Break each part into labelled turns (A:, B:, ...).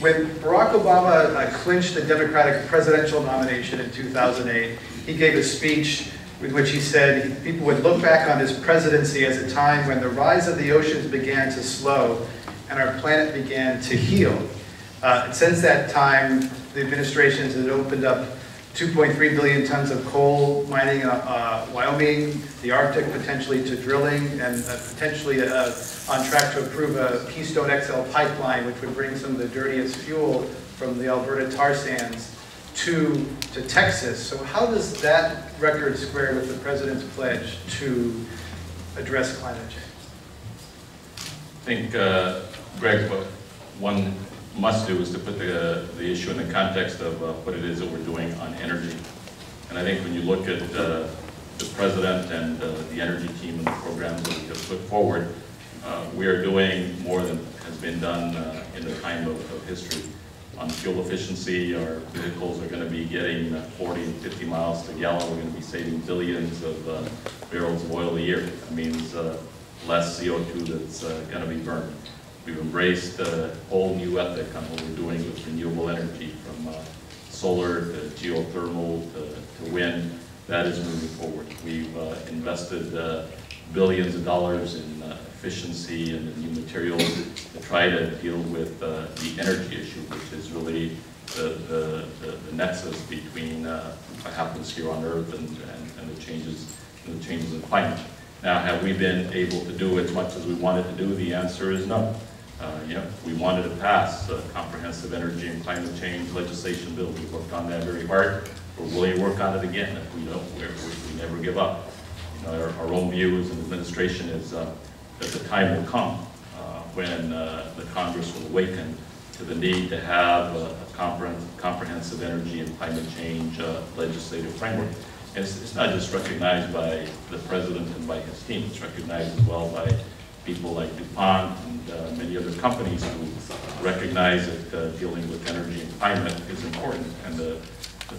A: When Barack Obama clinched the Democratic presidential nomination in 2008, he gave a speech with which he said people would look back on his presidency as a time when the rise of the oceans began to slow and our planet began to heal. And since that time, the administration has opened up 2.3 billion tons of coal mining in Wyoming, the Arctic potentially to drilling, and potentially on track to approve a Keystone XL pipeline, which would bring some of the dirtiest fuel from the Alberta tar sands to Texas. So how does that record square with the President's pledge to address climate change?
B: I think, Greg, what one must do is to put the issue in the context of what it is that we're doing on energy. And I think when you look at the President and the energy team and the programs that we have put forward, we are doing more than has been done in the time of history. On fuel efficiency, our vehicles are going to be getting 40 and 50 miles per gallon. We're going to be saving billions of barrels of oil a year. That means less CO2 that's going to be burned. We've embraced a whole new ethic on what we're doing with renewable energy, from solar to geothermal to wind. That is moving forward. We've invested billions of dollars in efficiency and new materials to try to deal with the energy issue, which is really the nexus between what happens here on Earth and the changes in climate. Now, have we been able to do as much as we wanted to do? The answer is no. We wanted to pass a comprehensive energy and climate change legislation bill. We worked on that very hard. We're willing to work on it again if we don't. We never give up. Our own view as an administration is that the time will come when the Congress will awaken to the need to have a comprehensive energy and climate change legislative framework. And it's not just recognized by the President and by his team. It's recognized as well by people like DuPont and many other companies who recognize that dealing with energy and climate is important. And the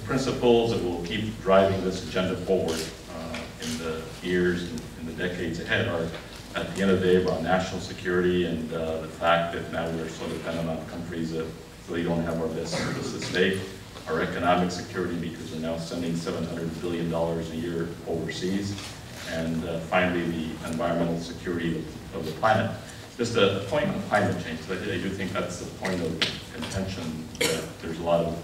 B: principles that will keep driving this agenda forward in the years and in the decades ahead are, at the end of the day, about national security and the fact that now we're so dependent on countries that really don't have our best interests at stake. Our economic security, because we're now sending $700 billion a year overseas. And finally, the environmental security of the planet. Just a point on climate change. I do think that's the point of contention that there's a lot of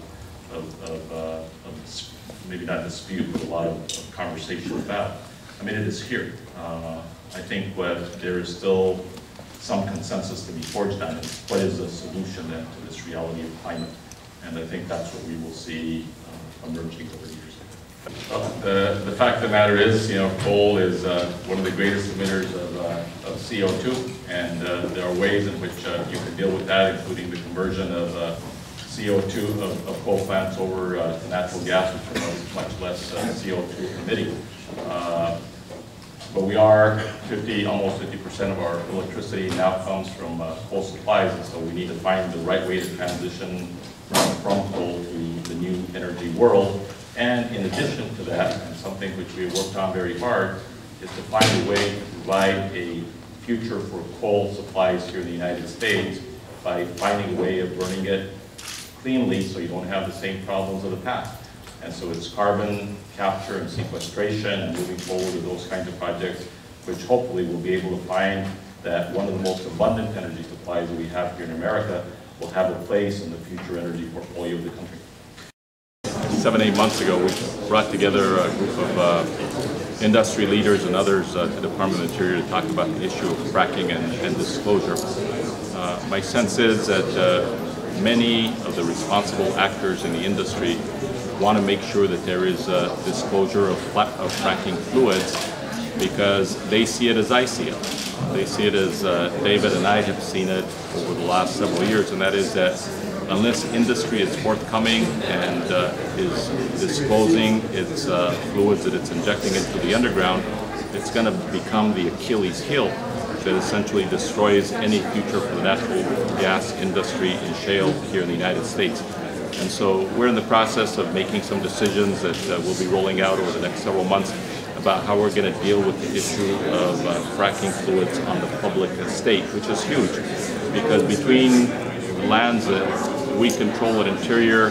B: maybe not dispute, but a lot of conversation about. I mean, it is here. I think there is still some consensus to be forged on is what is the solution then to this reality of climate. And I think that's what we will see emerging over the years. The fact of the matter is, coal is one of the greatest emitters of CO2, and there are ways in which you can deal with that, including the conversion of CO2 of coal plants over to natural gas, which promotes much less CO2 emitting. But we are almost 50% of our electricity now comes from coal supplies, and so we need to find the right way to transition from coal to the new energy world. And in addition to that, and something which we have worked on very hard, is to find a way to provide a future for coal supplies here in the United States by finding a way of burning it cleanly so you don't have the same problems of the past. And so it's carbon capture and sequestration and moving forward with those kinds of projects, which hopefully will be able to find that one of the most abundant energy supplies that we have here in America will have a place in the future energy portfolio of the country.
C: 7-8 months ago, we brought together a group of industry leaders and others to the Department of Interior to talk about the issue of fracking and disclosure. My sense is that many of the responsible actors in the industry want to make sure that there is disclosure of fracking fluids because they see it as I see it. They see it as David and I have seen it over the last several years, and that is that unless industry is forthcoming and is disclosing its fluids that it's injecting into the underground, it's going to become the Achilles heel that essentially destroys any future for the natural gas industry in shale here in the United States. And so we're in the process of making some decisions that we'll be rolling out over the next several months about how we're going to deal with the issue of fracking fluids on the public estate, which is huge, because between lands that we control at Interior,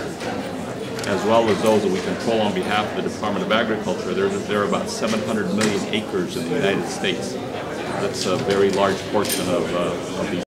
C: as well as those that we control on behalf of the Department of Agriculture, there are about 700 million acres in the United States. That's a very large portion of these